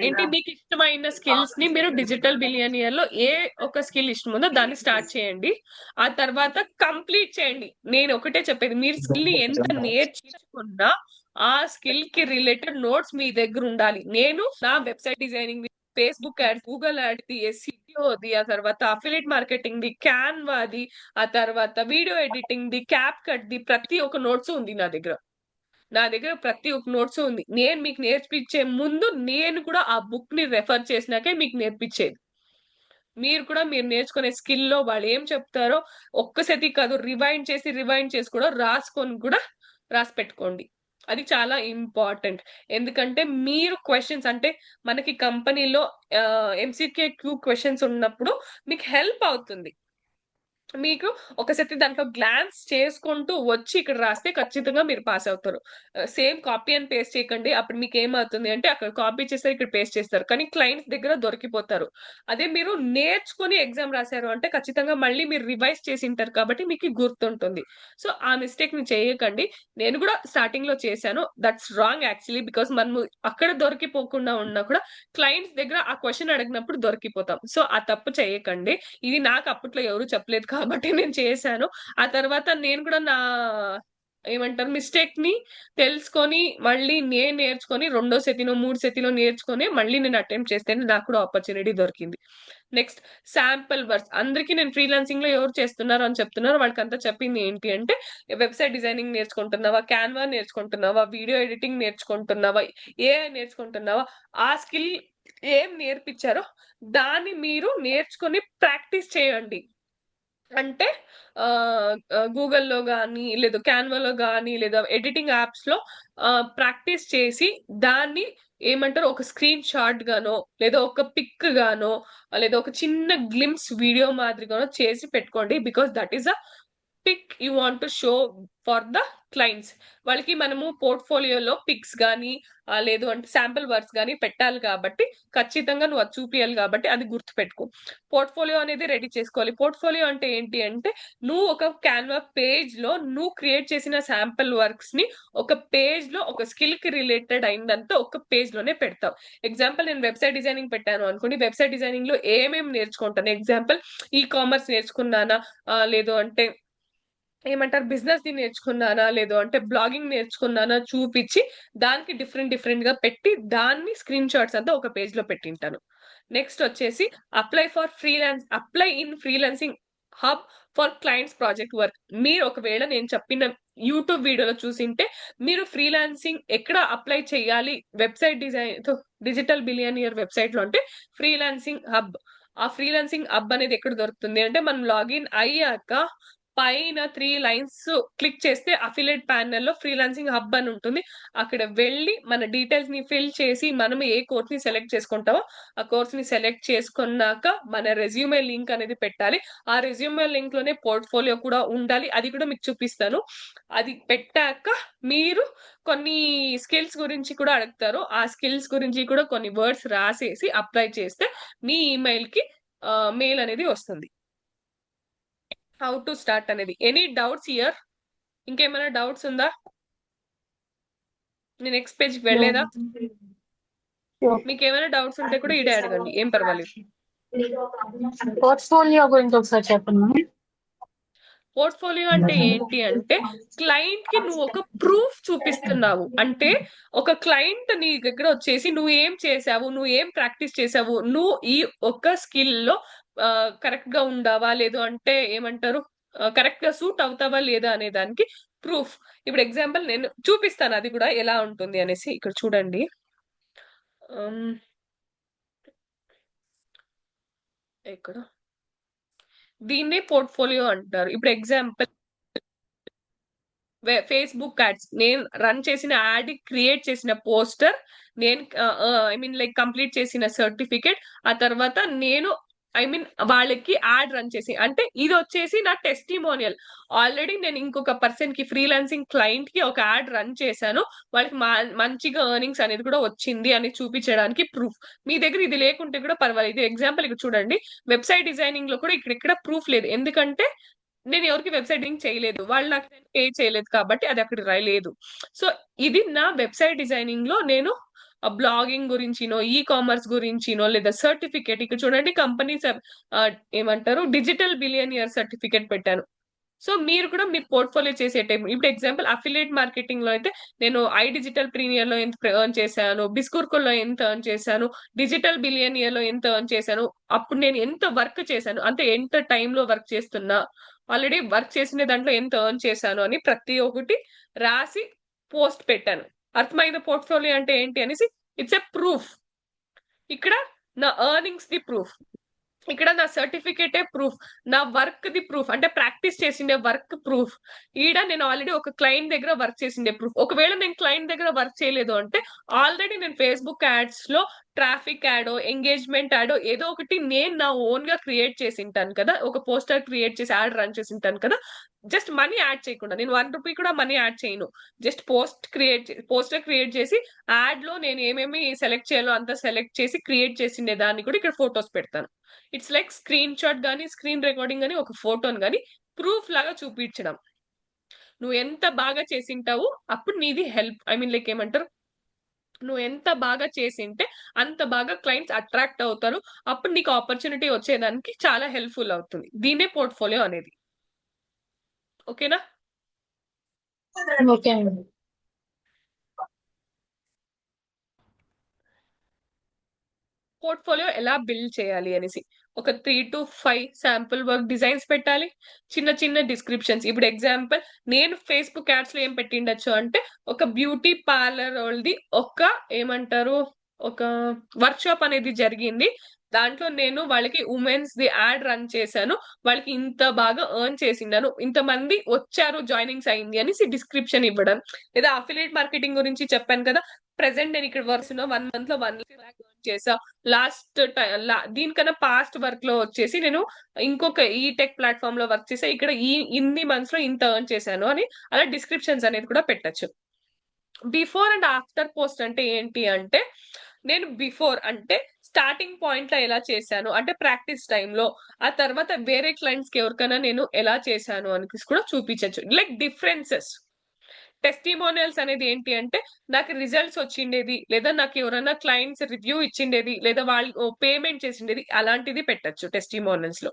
ఏంటి మీకు ఇష్టమైన స్కిల్స్ ని మీరు డిజిటల్ బిలియనియర్ లో ఏ ఒక స్కిల్ ఇష్టం ఉందో దాన్ని స్టార్ట్ చేయండి. ఆ తర్వాత కంప్లీట్ చేయండి. నేను ఒకటే చెప్పేది, మీరు స్కిల్ ని ఎంత నేర్చుకున్నా ఆ స్కిల్ కి రిలేటెడ్ నోట్స్ మీ దగ్గర ఉండాలి. నేను నా website designing, Facebook ads, Google ads, ఎస్ఈఓది, ఆ తర్వాత అఫిలియేట్ మార్కెటింగ్ ది, క్యాన్వాది, ఆ తర్వాత వీడియో ఎడిటింగ్ ది, క్యాప్ కట్ ది, ప్రతి ఒక్క నోట్స్ ఉంది నా దగ్గర. ప్రతి ఒక్క నోట్స్ ఉంది. నేను మీకు నేర్పించే ముందు నేను కూడా ఆ బుక్ ని రెఫర్ చేసినాకే మీకు నేర్పించేది. మీరు నేర్చుకునే స్కిల్లో వాళ్ళు ఏం చెప్తారో ఒక్కసారి కాదు, రివైండ్ చేసి కూడా రాసుకొని కూడా రాసి పెట్టుకోండి. అది చాలా ఇంపార్టెంట్. ఎందుకంటే మీరు క్వశ్చన్స్ అంటే మనకి కంపెనీలో ఎంసీక్యూ క్వశ్చన్స్ ఉన్నప్పుడు మీకు హెల్ప్ అవుతుంది. మీకు ఒకసారి దాంట్లో గ్లాన్స్ చేసుకుంటూ వచ్చి ఇక్కడ రాస్తే ఖచ్చితంగా మీరు పాస్ అవుతారు. సేమ్ కాపీ అండ్ పేస్ట్ చేయకండి. అప్పుడు మీకు ఏమవుతుంది అంటే అక్కడ కాపీ చేస్తారు, ఇక్కడ పేస్ట్ చేస్తారు, కానీ క్లయింట్స్ దగ్గర దొరికిపోతారు. అదే మీరు నేర్చుకుని ఎగ్జామ్ రాశారు అంటే ఖచ్చితంగా మళ్ళీ మీరు రివైజ్ చేసి ఉంటారు కాబట్టి మీకు గుర్తుంటుంది. సో ఆ మిస్టేక్ ని చేయకండి. నేను కూడా స్టార్టింగ్ లో చేశాను. That's wrong actually. బికాస్ మనము అక్కడ దొరికిపోకుండా ఉన్నా కూడా క్లయింట్స్ దగ్గర ఆ క్వశ్చన్ అడిగినప్పుడు దొరికిపోతాం. సో ఆ తప్పు చేయకండి. ఇది నాకు అప్పట్లో ఎవరు చెప్పలేదు కాబట్టి నేను చేశాను. ఆ తర్వాత నేను కూడా నా ఏమంటారు మిస్టేక్ ని తెలుసుకొని మళ్ళీ నేను నేర్చుకొని రెండో సెతిలో మూడు సెతిలో నేర్చుకొని మళ్ళీ నేను అటెంప్ట్ చేస్తేనే నాకు కూడా ఆపర్చునిటీ దొరికింది. Next sample works. అందరికీ నేను ఫ్రీలాన్సింగ్ లో ఎవరు చేస్తున్నారు అని చెప్తున్నారు, వాళ్ళకి అంతా చెప్పింది ఏంటి అంటే, వెబ్సైట్ డిజైనింగ్ నేర్చుకుంటున్నావా, క్యాన్వా నేర్చుకుంటున్నావా, వీడియో ఎడిటింగ్ నేర్చుకుంటున్నావా, ఏఐ నేర్చుకుంటున్నావా, ఆ స్కిల్ ఏం నేర్పించారో దాన్ని మీరు నేర్చుకొని ప్రాక్టీస్ చేయండి. అంటే గూగుల్‌లో గానీ, లేదా క్యాన్వాలో గానీ, లేదా ఎడిటింగ్ యాప్స్‌లో ప్రాక్టీస్ చేసి దాన్ని ఏమంటారు, ఒక స్క్రీన్ షాట్ గానో, లేదా ఒక పిక్ గానో, లేదా ఒక చిన్న గ్లింప్స్ వీడియో మాదిరిగానో చేసి పెట్టుకోండి. Because that is a pick you want to show for the clients. వాళ్ళకి మనము పోర్ట్‌ఫోలియోలో పిక్స్ గానీ, లేదు అంటే శాంపుల్ వర్క్స్ గానీ పెట్టాలి కాబట్టి ఖచ్చితంగా నువ్వు అది చూపియాలి కాబట్టి అది గుర్తుపెట్టుకో. పోర్ట్‌ఫోలియో అనేది రెడీ చేసుకోవాలి. పోర్ట్‌ఫోలియో అంటే ఏంటి అంటే, నువ్వు ఒక క్యాన్వా పేజ్‌లో నువ్వు క్రియేట్ చేసిన శాంపుల్ వర్క్స్‌ని ఒక పేజ్‌లో ఒక స్కిల్‌కి రిలేటెడ్ అయిందంతా ఒక పేజ్‌లోనే పెడతావు. ఎగ్జాంపుల్ నేను వెబ్సైట్ డిజైనింగ్ పెట్టాను అనుకోండి. వెబ్సైట్ డిజైనింగ్‌లో ఏమేమి నేర్చుకుంటాను, ఎగ్జాంపుల్ ఈ కామర్స్ నేర్చుకున్నానా, లేదు అంటే ఏమంటారు బిజినెస్ ది నేర్చుకున్నానా, లేదు అంటే బ్లాగింగ్ నేర్చుకున్నానా చూపించి దానికి డిఫరెంట్ గా పెట్టి దాన్ని స్క్రీన్ షాట్స్ అంతా ఒక పేజ్ లో పెట్టింటాను. నెక్స్ట్ వచ్చేసి apply in freelancing hub for clients project work. మీరు ఒకవేళ నేను చెప్పిన యూట్యూబ్ వీడియోలో చూసింటే మీరు ఫ్రీలాన్సింగ్ ఎక్కడ అప్లై చేయాలి వెబ్సైట్ డిజిటల్ బిలియనియర్ వెబ్సైట్ లో అంటే ఫ్రీలాన్సింగ్ హబ్. ఆ ఫ్రీలాన్సింగ్ హబ్ అనేది ఎక్కడ దొరుకుతుంది అంటే మనం లాగిన్ అయ్యాక పైన 3 లైన్స్ క్లిక్ చేస్తే అఫిలియేట్ ప్యానెల్ లో ఫ్రీలాన్సింగ్ హబ్ అని ఉంటుంది. అక్కడ వెళ్ళి మన డీటెయిల్స్ ని ఫిల్ చేసి మనం ఏ కోర్స్ ని సెలెక్ట్ చేసుకుంటామో ఆ కోర్స్ ని సెలెక్ట్ చేసుకున్నాక మన రెజ్యూమే లింక్ అనేది పెట్టాలి. ఆ రెజ్యూమే లింక్ లోనే పోర్ట్ఫోలియో కూడా ఉండాలి. అది కూడా మీకు చూపిస్తాను. అది పెట్టాక మీరు కొన్ని స్కిల్స్ గురించి కూడా అడుగుతారు. ఆ స్కిల్స్ గురించి కూడా కొన్ని వర్డ్స్ రాసేసి అప్లై చేస్తే మీ ఈమెయిల్ కి మెయిల్ అనేది వస్తుంది. హౌ టు స్టార్ట్ అనేది. Any doubts here? ఇంకేమైనా డౌట్స్ ఉందా? నేను నెక్స్ట్ పేజ్ కి వెళ్ళేదా? మీకు ఏమైనా డౌట్స్ ఉంటే కూడా ఇడే అడగండి, ఏం పర్వాలేదు. పోర్ట్ఫోలియో గురించి ఒకసారి చెప్పండి. పోర్ట్ఫోలియో అంటే ఏంటి అంటే క్లయింట్ కి నువ్వు ఒక ప్రూఫ్ చూపిస్తున్నావు. అంటే ఒక క్లయింట్ నీ దగ్గర వచ్చేసి నువ్వు ఏం చేసావు, నువ్వు ఏం ప్రాక్టీస్ చేసావు, నువ్వు ఈ ఒక్క స్కిల్ లో కరెక్ట్ గా ఉండావా లేదు అంటే ఏమంటారు కరెక్ట్ గా సూట్ అవుతావా లేదా అనే దానికి ప్రూఫ్. ఇప్పుడు ఎగ్జాంపుల్ నేను చూపిస్తాను అది కూడా ఎలా ఉంటుంది అనేసి. ఇక్కడ చూడండి. ఇక్కడ దీన్నే పోర్ట్ఫోలియో అంటారు. ఇప్పుడు ఎగ్జాంపుల్ ఫేస్బుక్ యాడ్స్ నేను రన్ చేసిన యాడ్ క్రియేట్ చేసిన పోస్టర్, నేను ఐ మీన్ లైక్ కంప్లీట్ చేసిన సర్టిఫికేట్, ఆ తర్వాత నేను ఐ మీన్ వాళ్ళకి యాడ్ రన్ చేసి అంటే ఇది వచ్చేసి నా టెస్టిమోనియల్. ఆల్రెడీ నేను ఇంకొక పర్సన్ కి ఫ్రీలాన్సింగ్ క్లయింట్ కి ఒక యాడ్ రన్ చేశాను, వాళ్ళకి మంచిగా ఎర్నింగ్స్ అనేది కూడా వచ్చింది అని చూపించడానికి ప్రూఫ్. మీ దగ్గర ఇది లేకుంటే కూడా పర్వాలేదు. ఎగ్జాంపుల్ ఇక్కడ చూడండి, వెబ్సైట్ డిజైనింగ్ లో కూడా ఇక్కడ ప్రూఫ్ లేదు, ఎందుకంటే నేను ఎవరికి వెబ్సైట్ లింక్ చేయలేదు, వాళ్ళు నాకు పే చేయలేదు కాబట్టి అది అక్కడ రాయలేదు. సో ఇది నా వెబ్సైట్ డిజైనింగ్ లో నేను బ్లాగింగ్ గురించినో ఈ కామర్స్ గురించినో లేదా సర్టిఫికేట్ ఇక్కడ చూడండి కంపెనీ ఏమంటారు డిజిటల్ బిలియనియర్ సర్టిఫికేట్ పెట్టాను. సో మీరు కూడా మీరు పోర్ట్ఫోలియో చేసే టైం ఇప్పుడు ఎగ్జాంపుల్ అఫిలియేట్ మార్కెటింగ్ లో అయితే నేను ఐ డిజిటల్ ప్రీమియర్ లో ఎంత ఎర్న్ చేశాను, బిస్కూర్కో లో ఎంత ఎర్న్ చేశాను, డిజిటల్ బిలియనియర్ లో ఎంత ఎర్న్ చేశాను, అప్పుడు నేను ఎంత వర్క్ చేశాను అంటే ఎంత టైంలో వర్క్ చేస్తున్నా, ఆల్రెడీ వర్క్ చేసిన దాంట్లో ఎంత ఎర్న్ చేశాను అని ప్రతి ఒక్కటి రాసి పోస్ట్ పెట్టాను. అర్థమైంది పోర్ట్ఫోలియో అంటే ఏంటి అనేసి. It's a proof. ఇక్కడ నా ఎర్నింగ్స్ ది ప్రూఫ్, ఇక్కడ నా సర్టిఫికేటే ప్రూఫ్, నా వర్క్ ది ప్రూఫ్ అంటే ప్రాక్టీస్ చేసిండే వర్క్ ప్రూఫ్. ఈడ నేను ఆల్రెడీ ఒక క్లయింట్ దగ్గర వర్క్ చేసిండే ప్రూఫ్. ఒకవేళ నేను క్లయింట్ దగ్గర వర్క్ చేయలేదు అంటే ఆల్రెడీ నేను ఫేస్బుక్ యాడ్స్ లో ట్రాఫిక్ యాడో ఎంగేజ్మెంట్ యాడో ఏదో ఒకటి నేను నా ఓన్ గా క్రియేట్ చేసి ఉంటాను కదా, ఒక పోస్టర్ క్రియేట్ చేసి యాడ్ రన్ చేసి ఉంటాను కదా. జస్ట్ మనీ యాడ్ చేయకుండా నేను ₹1 కూడా మనీ యాడ్ చేయను. జస్ట్ పోస్టర్ క్రియేట్ చేసి యాడ్ లో నేను ఏమేమి సెలెక్ట్ చేయాలో అంతా సెలెక్ట్ చేసి క్రియేట్ చేసిండే దాన్ని కూడా ఇక్కడ ఫొటోస్ పెడతాను. ఇట్స్ లైక్ స్క్రీన్ షాట్ గానీ స్క్రీన్ రికార్డింగ్ గానీ ఒక ఫోటోని గానీ ప్రూఫ్ లాగా చూపించడం. నువ్వు ఎంత బాగా చేసింటావు అప్పుడు నీది హెల్ప్ ఐ మీన్ లైక్ ఏమంటారు, నువ్వు ఎంత బాగా చేసింటే అంత బాగా క్లయింట్స్ అట్రాక్ట్ అవుతారు, అప్పుడు నీకు ఆపర్చునిటీ వచ్చేదానికి చాలా హెల్ప్ఫుల్ అవుతుంది. దీనే పోర్ట్ఫోలియో అనేది. ఓకేనా? ఓకే అండి. పోర్ట్ఫోలియో ఎలా బిల్డ్ చేయాలి అనేసి ఒక 3 to 5 శాంపుల్ వర్క్ డిజైన్స్ పెట్టాలి, చిన్న చిన్న డిస్క్రిప్షన్స్. ఇప్పుడు ఎగ్జాంపుల్ నేను ఫేస్బుక్ యాడ్స్ లో ఏం పెట్టిండొచ్చు అంటే ఒక బ్యూటీ పార్లర్ వాళ్ళది ఒక ఏమంటారు ఒక వర్క్ షాప్ అనేది జరిగింది, దాంట్లో నేను వాళ్ళకి ఉమెన్స్ ది యాడ్ రన్ చేశాను, వాళ్ళకి ఇంత బాగా ఎర్న్ చేసిండాను, ఇంతమంది వచ్చారు జాయినింగ్స్ అయింది అనేసి డిస్క్రిప్షన్ ఇవ్వడం. లేదా అఫిలియేట్ మార్కెటింగ్ గురించి చెప్పాను కదా, ప్రెసెంట్ నేను ఇక్కడ వర్క్ 1 month లో 1 lakh ఎర్న్ చేసా. లాస్ట్ దీనికన్నా పాస్ట్ వర్క్ లో వచ్చేసి నేను ఇంకొక ఈ టెక్ ప్లాట్ఫామ్ లో వర్క్ చేసా, ఇక్కడ ఇన్ని మంత్స్ లో ఇంత ఎర్న్ చేశాను అని అలా డిస్క్రిప్షన్స్ అనేది కూడా పెట్టచ్చు. బిఫోర్ అండ్ ఆఫ్టర్ పోస్ట్ అంటే ఏంటి అంటే నేను బిఫోర్ అంటే స్టార్టింగ్ పాయింట్ లో ఎలా చేశాను అంటే ప్రాక్టీస్ టైంలో, ఆ తర్వాత వేరే క్లయింట్స్ కి ఎవరికైనా నేను ఎలా చేశాను అని కూడా చూపించచ్చు. Like differences. టెస్టిమోనియల్స్ అనేది ఏంటి అంటే నాకు రిజల్ట్స్ వచ్చిండేది లేదా నాకు ఎవరైనా క్లయింట్స్ రివ్యూ ఇచ్చిండేది లేదా వాళ్ళు పేమెంట్ చేసిండేది అలాంటిది పెట్టచ్చు టెస్టిమోనియల్స్ లో.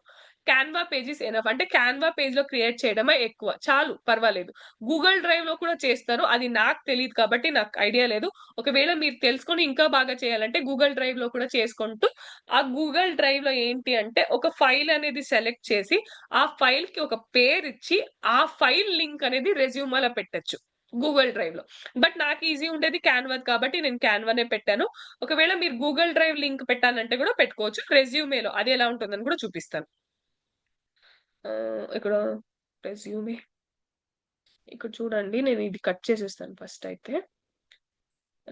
Canva pages enough. అంటే క్యాన్వా పేజ్ లో క్రియేట్ చేయడమే ఎక్కువ, చాలు పర్వాలేదు. గూగుల్ డ్రైవ్ లో కూడా చేస్తారు, అది నాకు తెలియదు కాబట్టి నాకు ఐడియా లేదు. ఒకవేళ మీరు తెలుసుకొని ఇంకా బాగా చేయాలంటే గూగుల్ డ్రైవ్ లో కూడా చేసుకుంటూ, ఆ గూగుల్ డ్రైవ్ లో ఏంటి అంటే ఒక ఫైల్ అనేది సెలెక్ట్ చేసి ఆ ఫైల్ కి ఒక పేరు ఇచ్చి ఆ ఫైల్ లింక్ అనేది రెజ్యూమేలో పెట్టొచ్చు గూగుల్ డ్రైవ్ లో. బట్ నాకు ఈజీ ఉండేది క్యాన్వా కాబట్టి నేను క్యాన్వానే పెట్టాను. ఒకవేళ మీరు గూగుల్ డ్రైవ్ లింక్ పెట్టాలంటే కూడా పెట్టుకోవచ్చు రెజ్యూమేలో. అది ఎలా ఉంటుందని కూడా చూపిస్తాను. ఇక్కడ రెజ్యూమే, ఇక్కడ చూడండి, నేను ఇది కట్ చేసేస్తాను ఫస్ట్. అయితే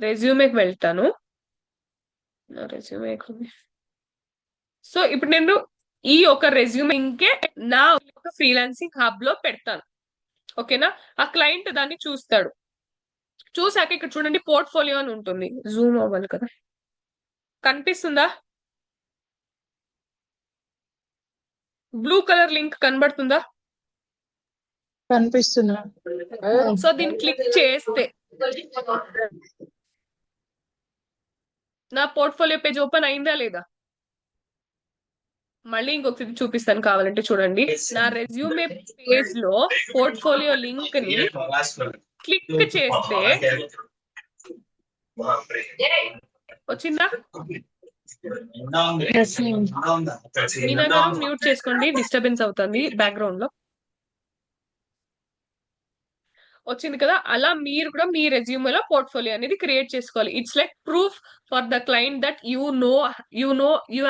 రెజ్యూమేకి వెళ్తాను. నా రెజ్యూమే ఎక్కడుంది? సో ఇప్పుడు నేను ఈ ఒక రెజ్యూమే ఇంకే నా ఒక ఫ్రీలాన్సింగ్ హబ్ లో పెడతాను. ఓకేనా? ఆ క్లయింట్ దాన్ని చూస్తాడు. చూసాక ఇక్కడ చూడండి పోర్ట్ఫోలియో అని ఉంటుంది. జూమ్ అవ్వాలి కదా, కనిపిస్తుందా? బ్లూ కలర్ లింక్ కనబడుతుందా? కనిపిస్తున్నా. సో దీన్ని క్లిక్ చేస్తే నా పోర్ట్ఫోలియో పేజ్ ఓపెన్ అయిందా లేదా? మళ్ళీ ఇంకొకటి చూపిస్తాను కావాలంటే చూడండి. నా రెజ్యూమే పేజ్ లో పోర్ట్ఫోలియో లింక్ ని క్లిక్ చేస్తే వచ్చిందా? మీనా గారు మ్యూట్ చేసుకోండి, డిస్టర్బెన్స్ అవుతుంది బ్యాక్గ్రౌండ్ లో. వచ్చింది కదా? అలా మీరు కూడా మీ రెజ్యూమేలో పోర్ట్ఫోలియో అనేది క్రియేట్ చేసుకోవాలి. It's like proof for the client that you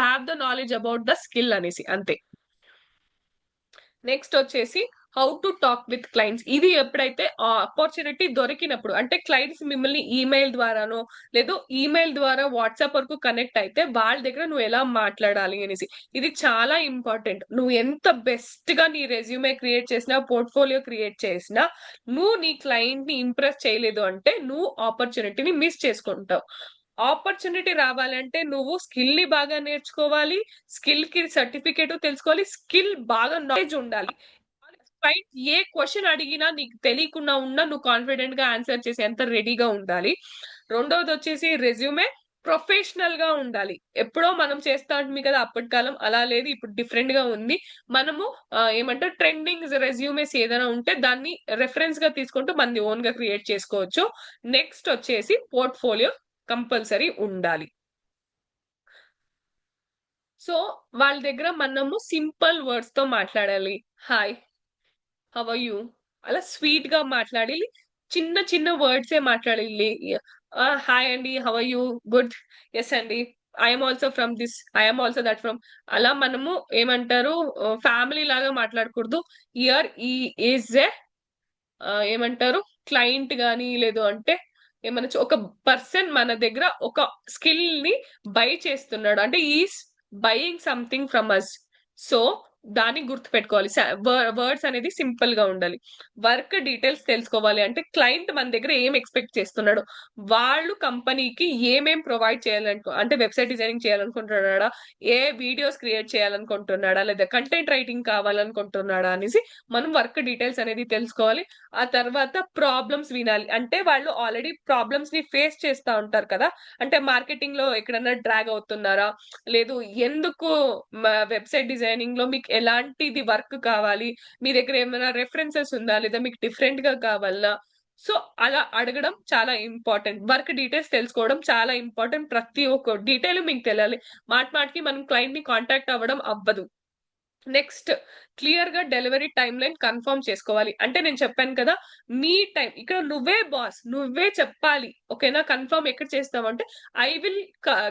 have the knowledge about the skill అనేసి, అంతే. నెక్స్ట్ వచ్చేసి how to talk with clients. ఇది ఎప్పుడైతే ఆపర్చునిటీ దొరికినప్పుడు, అంటే క్లయింట్స్ మిమ్మల్ని ఈమెయిల్ ద్వారానో లేదు ఈమెయిల్ ద్వారా వాట్సాప్ వరకు కనెక్ట్ అయితే వాళ్ళ దగ్గర నువ్వు ఎలా మాట్లాడాలి అనేసి, ఇది చాలా ఇంపార్టెంట్. నువ్వు ఎంత బెస్ట్ గా నీ రెజ్యూమే క్రియేట్ చేసినా, పోర్ట్ఫోలియో క్రియేట్ చేసినా, నువ్వు నీ క్లయింట్ ని ఇంప్రెస్ చేయలేదు అంటే నువ్వు ఆపర్చునిటీని మిస్ చేసుకుంటావు. ఆపర్చునిటీ రావాలంటే నువ్వు స్కిల్ ని బాగా నేర్చుకోవాలి, స్కిల్ కి సర్టిఫికేట్ తెలుసుకోవాలి, స్కిల్ బాగా నాలెడ్జ్ ఉండాలి. క్లయింట్ ఏ క్వశ్చన్ అడిగినా నీకు తెలియకుండా ఉన్నా నువ్వు కాన్ఫిడెంట్ గా ఆన్సర్ చేసి ఎంత రెడీగా ఉండాలి. రెండవది వచ్చేసి రెజ్యూమే ప్రొఫెషనల్ గా ఉండాలి. ఎప్పుడో మనం చేస్తా ఉంటుంది కదా అప్పటి కాలం, అలా లేదు, ఇప్పుడు డిఫరెంట్ గా ఉంది. మనము ఏమంటారు ట్రెండింగ్ రెజ్యూమేస్ ఏదైనా ఉంటే దాన్ని రెఫరెన్స్ గా తీసుకుంటూ మనది ఓన్ గా క్రియేట్ చేసుకోవచ్చు. నెక్స్ట్ వచ్చేసి పోర్ట్ఫోలియో కంపల్సరీ ఉండాలి. సో వాళ్ళ దగ్గర మనము సింపుల్ వర్డ్స్ తో మాట్లాడాలి. హాయ్, హౌ ఆర్ యూ, అలా స్వీట్ గా మాట్లాడాలి. చిన్న చిన్న వర్డ్స్ ఏ మాట్లాడాలి. హాయ్ అండి, how are you, good, yes అండి, I'm also from this, I'm also that from. అలా మనము ఏమంటారు ఫ్యామిలీ లాగా మాట్లాడకూడదు. ఇయర్ ఈ ఈజ్ ఏ ఏమంటారు క్లయింట్ గాని లేదు అంటే ఏమన్నా ఒక పర్సన్ మన దగ్గర ఒక స్కిల్ ని బై చేస్తున్నాడు అంటే is buying something from us. So దాన్ని గుర్తు పెట్టుకోవాలి. వర్డ్స్ అనేది సింపుల్ గా ఉండాలి. వర్క్ డీటెయిల్స్ తెలుసుకోవాలి అంటే క్లయింట్ మన దగ్గర ఏం ఎక్స్పెక్ట్ చేస్తున్నాడు, వాళ్ళు కంపెనీకి ఏమేం ప్రొవైడ్ అంటే వెబ్సైట్ డిజైనింగ్ చేయాలనుకుంటున్నాడా, ఏ వీడియోస్ క్రియేట్ చేయాలనుకుంటున్నాడా, లేదా కంటెంట్ రైటింగ్ కావాలనుకుంటున్నాడా అనేసి మనం వర్క్ డీటెయిల్స్ అనేది తెలుసుకోవాలి. ఆ తర్వాత ప్రాబ్లమ్స్ వినాలి. అంటే వాళ్ళు ఆల్రెడీ ప్రాబ్లమ్స్ ని ఫేస్ చేస్తా ఉంటారు కదా, అంటే మార్కెటింగ్ లో ఎక్కడన్నా డ్రాగ్ అవుతున్నారా, లేదు ఎందుకు వెబ్సైట్ డిజైనింగ్ లో మీకు ఎలాంటిది వర్క్ కావాలి, మీ దగ్గర ఏమైనా రెఫరెన్సెస్ ఉందా, లేదా మీకు డిఫరెంట్ గా కావాలా. సో అలా అడగడం చాలా ఇంపార్టెంట్. వర్క్ డీటెయిల్స్ తెలుసుకోవడం చాలా ఇంపార్టెంట్. ప్రతి ఒక్క డీటెయిల్ మీకు తెలియాలి. మాటికి మనం క్లయింట్ ని కాంటాక్ట్ అవ్వడం అవ్వదు. నెక్స్ట్ క్లియర్ గా డెలివరీ టైం లైన్ కన్ఫర్మ్ చేసుకోవాలి. అంటే నేను చెప్పాను కదా, మీ టైం ఇక్కడ నువ్వే బాస్, నువ్వే చెప్పాలి. ఓకేనా? కన్ఫర్మ్ ఎక్కడ చేస్తావంటే I will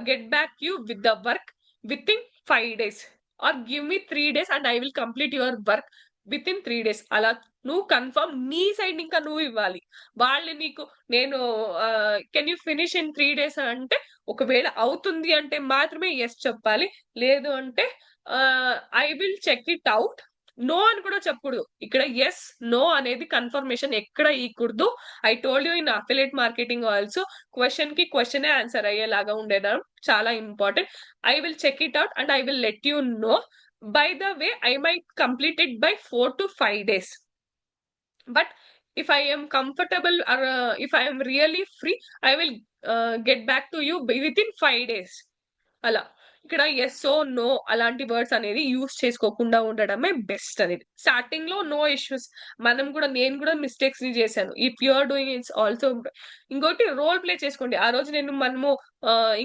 get back you with the work within 5 days or give me 3 days and I will complete your work within 3 days. అలా నువ్వు కన్ఫర్మ్ నీ సైడ్ ఇంకా నువ్వు ఇవ్వాలి. వాళ్ళు నీకు నేను can you finish in 3 days అంటే ఒకవేళ అవుతుంది అంటే మాత్రమే ఎస్ చెప్పాలి. లేదు అంటే I will check it out, no అని కూడా చెప్పకూడదు. ఇక్కడ ఎస్ నో అనేది కన్ఫర్మేషన్ ఎక్కడ ఇవ్వకూడదు. I told you in affiliate marketing also question కి క్వశ్చనే ఆన్సర్ అయ్యేలాగా ఉండేదా చాలా important. I will check it out and I will let you know. By the way I might complete it by 4 to 5 days. But if I am comfortable or if I am really free, I will get back to you within 5 days. అలా ఇక్కడ yes oh no అలాంటి words అనేది use చేసుకోకుండా ఉండడమే best అనేది. Starting లో no issues. నేను కూడా మిస్టేక్స్ ని చేశాను. If you are doing its also. ఇంకోటి రోల్ ప్లే చేసుకోండి. ఆ రోజు మనము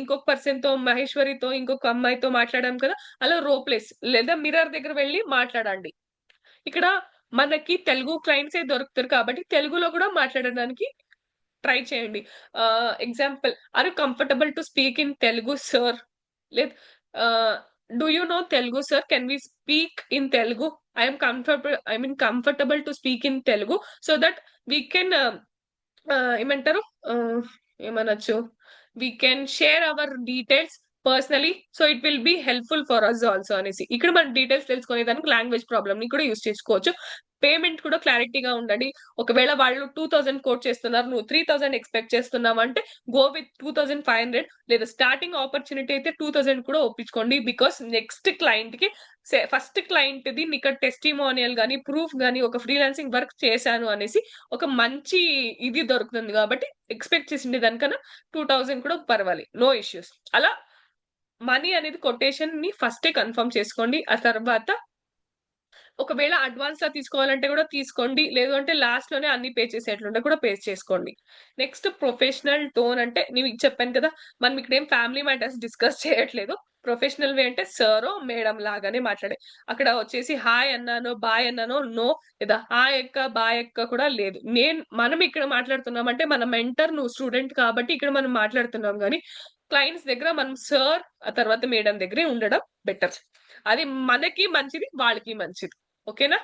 ఇంకొక పర్సన్ తో, మహేశ్వరితో, ఇంకొక అమ్మాయితో మాట్లాడాం కదా, అలా రోల్ ప్లేస్ లేదా మిర్రర్ దగ్గర వెళ్ళి మాట్లాడండి. ఇక్కడ మనకి తెలుగు క్లయింట్సే దొరుకుతారు కాబట్టి తెలుగులో కూడా మాట్లాడడానికి ట్రై చేయండి. Example, are you comfortable to speak in Telugu sir? లేదు, do you know Telugu sir? Can we speak in Telugu? I mean comfortable to speak in Telugu so that we can ఏమంటారు, ఏమనొచ్చు, we can share our details personally, so it will be helpful for us also అనేసి. ఇక్కడ మన details తెలుసుకునేదానికి language problem ని కూడా use చేసుకోవచ్చు. Payment కూడా క్లారిటీగా ఉండండి. ఒకవేళ వాళ్ళు 2000 కోట్ చేస్తున్నారు, నువ్వు 3000 ఎక్స్పెక్ట్ చేస్తున్నావు అంటే గో విత్ 2500, లేదా స్టార్టింగ్ ఆపర్చునిటీ అయితే 2000 కూడా ఒప్పించుకోండి. బికాస్ నెక్స్ట్ క్లయింట్ కి, ఫస్ట్ క్లయింట్ ది ఇక్కడ టెస్టిమోనియల్ గానీ ప్రూఫ్ గానీ ఒక ఫ్రీలాన్సింగ్ వర్క్ చేశాను అనేసి ఒక మంచి ఇది దొరుకుతుంది కాబట్టి ఎక్స్పెక్ట్ చేసిండే దానికన్నా 2000 కూడా పర్వాలేదు, నో ఇష్యూస్. అలా మనీ అనేది కొటేషన్ ని ఫస్టే కన్ఫర్మ్ చేసుకోండి. ఆ తర్వాత ఒకవేళ అడ్వాన్స్ లా తీసుకోవాలంటే కూడా తీసుకోండి, లేదు అంటే లాస్ట్ లోనే అన్ని పే చేసేట్లుంటే కూడా పే చేసుకోండి. నెక్స్ట్ ప్రొఫెషనల్ టోన్ అంటే నేను చెప్పాను కదా, మనం ఇక్కడ ఏం ఫ్యామిలీ మ్యాటర్స్ డిస్కస్ చేయట్లేదు. ప్రొఫెషనల్ వే అంటే సారో మేడం లాగానే మాట్లాడే. అక్కడ వచ్చేసి హాయ్ అన్నానో బాయ్ అన్నానో నో, లేదా హాయ్ అక్క బాయ్ అక్క కూడా లేదు. మనం ఇక్కడ మాట్లాడుతున్నాం అంటే మన మెంటర్, నువ్వు స్టూడెంట్ కాబట్టి ఇక్కడ మనం మాట్లాడుతున్నాం కానీ క్లయింట్స్ దగ్గర మనం సార్ ఆ తర్వాత మేడం దగ్గరే ఉండడం బెటర్. అది మనకి మంచిది, వాళ్ళకి మంచిది. ఓకేనా?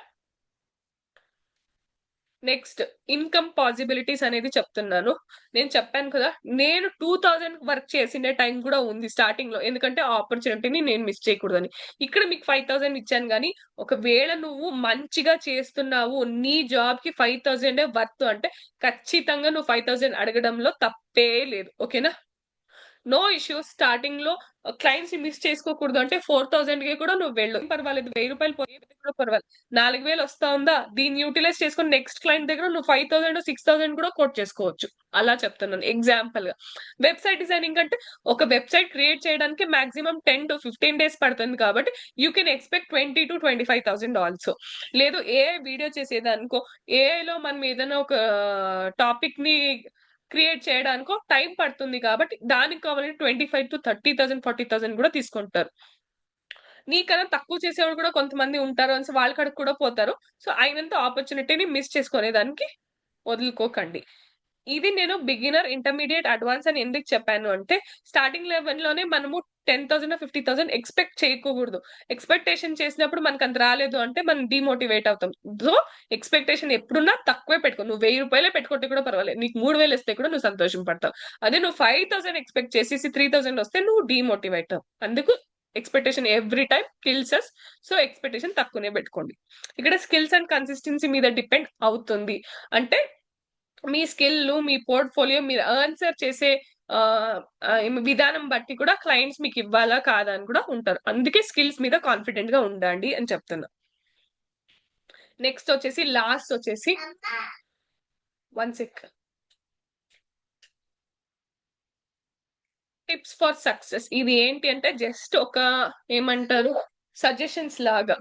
నెక్స్ట్ ఇన్కమ్ పాసిబిలిటీస్ అనేది చెప్తున్నాను. నేను చెప్పాను కదా, నేను 2000 వర్క్ చేసిన టైం కూడా ఉంది స్టార్టింగ్ లో, ఎందుకంటే ఆ ఆపర్చునిటీని నేను మిస్ చేయకూడదని. ఇక్కడ మీకు 5000 ఇచ్చాను కానీ ఒకవేళ నువ్వు మంచిగా చేస్తున్నావు, నీ జాబ్ కి 5000 వర్త్ అంటే ఖచ్చితంగా నువ్వు 5000 అడగడంలో తప్పే లేదు. ఓకేనా? No issues. స్టార్టింగ్ లో క్లయింట్స్ ని మిస్ చేసుకోకూడదు అంటే 4000 కి కూడా నువ్వు వెళ్ళు, ఏం పర్వాలేదు. 1000 రూపాయలు పోతే కూడా పర్వాలేదు. 4000 వస్తా ఉందా, దీన్ని యూటిలైజ్ చేసుకొని నెక్స్ట్ క్లయింట్ దగ్గర నువ్వు 5000 6000 కూడా కోట్ చేసుకోవచ్చు. అలా చెప్తున్నాను ఎగ్జాంపుల్ గా. వెబ్సైట్ డిజైనింగ్ అంటే ఒక వెబ్సైట్ క్రియేట్ చేయడానికి మాక్సిమం 10 to 15 days పడుతుంది కాబట్టి you can expect 20 to 25,000 also. లేదు ఏఐ వీడియో చేసేదానికో, ఏఐ లో మనం ఏదైనా ఒక టాపిక్ ని క్రియేట్ చేయడానికో టైం పడుతుంది కాబట్టి దానికి కావాలంటే 25,000 to 30,000 40,000 కూడా తీసుకుంటారు. నీకన్నా తక్కువ చేసేవాళ్ళు కూడా కొంతమంది ఉంటారు అని వాళ్ళ కాడికి కూడా పోతారు. సో అయినంత ఆపర్చునిటీని మిస్ చేసుకునేదానికి వదులుకోకండి. ఇది నేను బిగినర్, ఇంటర్మీడియట్, అడ్వాన్స్ అని ఎందుకు చెప్పాను అంటే స్టార్టింగ్ లెవెల్ లోనే మనము 10,000 50,000 ఎక్స్పెక్ట్ చేయకూడదు. ఎక్స్పెక్టేషన్ చేసినప్పుడు మనకు అంత రాలేదు అంటే మనం డిమోటివేట్ అవుతాం. సో ఎక్స్పెక్టేషన్ ఎప్పుడున్నా తక్కువే పెట్టుకో. నువ్వు 1000 రూపాయలే పెట్టుకుంటే కూడా పర్వాలేదు, నీకు 3000 వస్తే కూడా నువ్వు సంతోషం పడతావు. అదే నువ్వు 5000 ఎక్స్పెక్ట్ చేసేసి 3000 వస్తే నువ్వు డిమోటివేట్ అవుతావు. అందుకు ఎక్స్పెక్టేషన్ ఎవ్రీ టైం కిల్స్ అస్. సో ఎక్స్పెక్టేషన్ తక్కువనే పెట్టుకోండి. ఇక్కడ స్కిల్స్ అండ్ కన్సిస్టెన్సీ మీద డిపెండ్ అవుతుంది. అంటే మీ స్కిల్, మీ పోర్ట్ఫోలియో, మీరు ఆన్సర్ చేసే విధానం బట్టి కూడా క్లయింట్స్ మీకు ఇవ్వాలా కాదా అని కూడా ఉంటారు. అందుకే స్కిల్స్ మీద కాన్ఫిడెంట్ గా ఉండండి అని చెప్తున్నా. నెక్స్ట్ వచ్చేసి లాస్ట్ వచ్చేసి 1 sec. Tips for success. ఇది ఏంటి అంటే జస్ట్ ఒక ఏమంటారు సజెషన్స్ లాగా.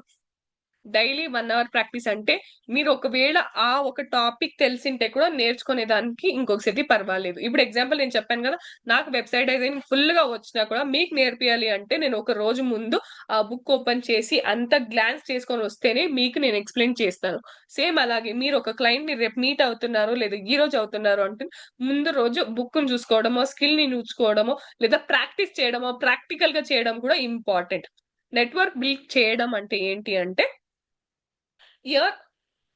డైలీ 1 hour ప్రాక్టీస్ అంటే మీరు ఒకవేళ ఆ ఒక టాపిక్ తెలిసింటే కూడా నేర్చుకునే దానికి ఇంకొకసారి పర్వాలేదు. ఇప్పుడు ఎగ్జాంపుల్ నేను చెప్పాను కదా, నాకు వెబ్సైట్ డిజైనింగ్ ఫుల్ గా వచ్చినా కూడా మీకు నేర్పియాలి అంటే నేను ఒక రోజు ముందు ఆ బుక్ ఓపెన్ చేసి అంత గ్లాన్స్ చేసుకొని వస్తేనే మీకు నేను ఎక్స్ప్లెయిన్ చేస్తాను. సేమ్ అలాగే మీరు ఒక క్లయింట్ ని రేపు మీట్ అవుతున్నారు లేదా ఈ రోజు అవుతున్నారు అంటే ముందు రోజు బుక్ ని చూసుకోవడమో, స్కిల్ ని చూసుకోవడమో, లేదా ప్రాక్టీస్ చేయడమో, ప్రాక్టికల్ గా చేయడం కూడా ఇంపార్టెంట్. నెట్వర్క్ బిల్డ్ చేయడం అంటే ఏంటి అంటే హియర్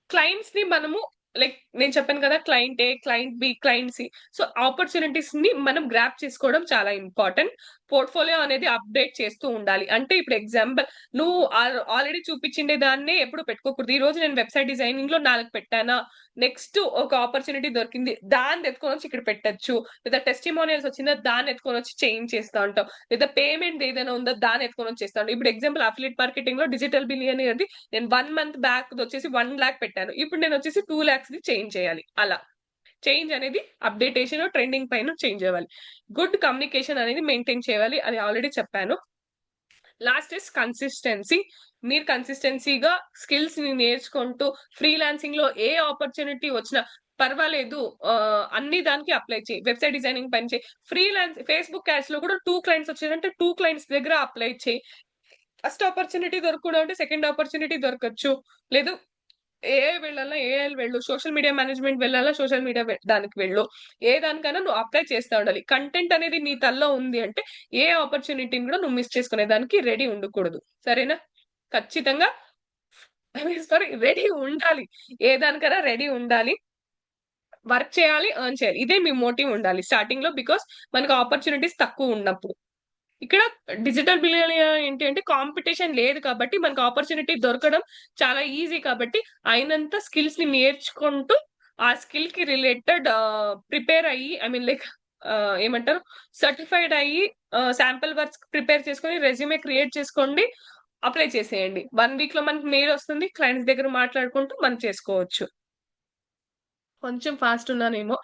క్లయింట్స్ ని మనము, లైక్ నేను చెప్పాను కదా, client A, client B, client C. So opportunities ని మనం గ్రాప్ చేసుకోవడం చాలా ఇంపార్టెంట్. పోర్ట్ఫోలియో అనేది అప్డేట్ చేస్తూ ఉండాలి. అంటే ఇప్పుడు ఎగ్జాంపుల్, నువ్వు ఆల్రెడీ చూపించిండే దాన్నే ఎప్పుడు పెట్టుకోకూడదు. ఈ రోజు నేను వెబ్సైట్ డిజైనింగ్ లో 4 పెట్టానా, నెక్స్ట్ ఒక ఆపర్చునిటీ దొరికింది దాన్ని ఎత్తుకొని వచ్చి ఇక్కడ పెట్టచ్చు, లేదా టెస్టిమోనియల్స్ వచ్చిందా దాన్ని ఎత్తుకొని వచ్చి చేంజ్ చేస్తా ఉంటాం, లేదా పేమెంట్ ఏదైనా ఉందో దాన్ని ఎత్తుకొని వచ్చి చేస్తా ఉంటాం. ఇప్పుడు ఎగ్జాంపుల్ అఫిలియేట్ మార్కెటింగ్ లో డిజిటల్ బిలియన్ అనేది నేను 1 month బ్యాక్ వచ్చేసి 1 lakh పెట్టాను, ఇప్పుడు నేను వచ్చేసి 2 lakhs ది చేంజ్ చేయాలి. అలా చేంజ్ అనేది అప్డేటేషన్, ట్రెండింగ్ పైన చేంజ్ అవ్వాలి. గుడ్ కమ్యూనికేషన్ అనేది మెయింటైన్ చేయాలి, అది ఆల్రెడీ చెప్పాను. Last is consistency. మీరు కన్సిస్టెన్సీగా స్కిల్స్ ని నేర్చుకుంటూ ఫ్రీలాన్సింగ్ లో ఏ ఆపర్చునిటీ వచ్చినా పర్వాలేదు, అన్ని దానికి అప్లై చేయి. వెబ్సైట్ డిజైనింగ్ పని చేయి. ఫ్రీలాన్స్ ఫేస్బుక్ యాడ్స్ లో కూడా 2 క్లయింట్స్ వచ్చారంటే 2 క్లయింట్స్ దగ్గర అప్లై చేయి. ఫస్ట్ ఆపర్చునిటీ దొరకకుండా ఉంటే సెకండ్ ఆపర్చునిటీ దొరకచ్చు. లేదు ఏఐ వెళ్ళాలా ఏఐ వెళ్ళు, సోషల్ మీడియా మేనేజ్మెంట్ వెళ్ళాలా సోషల్ మీడియా దానికి వెళ్ళు. ఏ దానికైనా నువ్వు అప్లై చేస్తా ఉండాలి. కంటెంట్ అనేది నీ తల్లో ఉంది అంటే ఏ ఆపర్చునిటీని కూడా నువ్వు మిస్ చేసుకునే దానికి రెడీ ఉండకూడదు. సరేనా? ఖచ్చితంగా సారీ, రెడీ ఉండాలి. ఏ దానికైనా రెడీ ఉండాలి. వర్క్ చేయాలి, ఎర్న్ చేయాలి. ఇదే మీ మోటివ్ ఉండాలి స్టార్టింగ్ లో. బికాస్ మనకు ఆపర్చునిటీస్ తక్కువ ఉన్నప్పుడు. ఇక్కడ డిజిటల్ బిలియనియర్ ఏంటి అంటే కాంపిటీషన్ లేదు కాబట్టి మనకు ఆపర్చునిటీ దొరకడం చాలా ఈజీ. కాబట్టి అయినంత స్కిల్స్ ని నేర్చుకుంటూ ఆ స్కిల్ కి రిలేటెడ్ ప్రిపేర్ అయ్యి, ఐ మీన్ లైక్ ఏమంటారు, సర్టిఫైడ్ అయ్యి శాంపుల్ వర్క్స్ ప్రిపేర్ చేసుకొని రెజ్యూమే క్రియేట్ చేసుకోండి. అప్లై చేసేయండి. 1 వీక్ లో మనకి మెయిల్ వస్తుంది. క్లయింట్స్ దగ్గర మాట్లాడుకుంటూ మనం చేసుకోవచ్చు. కొంచెం ఫాస్ట్ ఉన్నానేమో.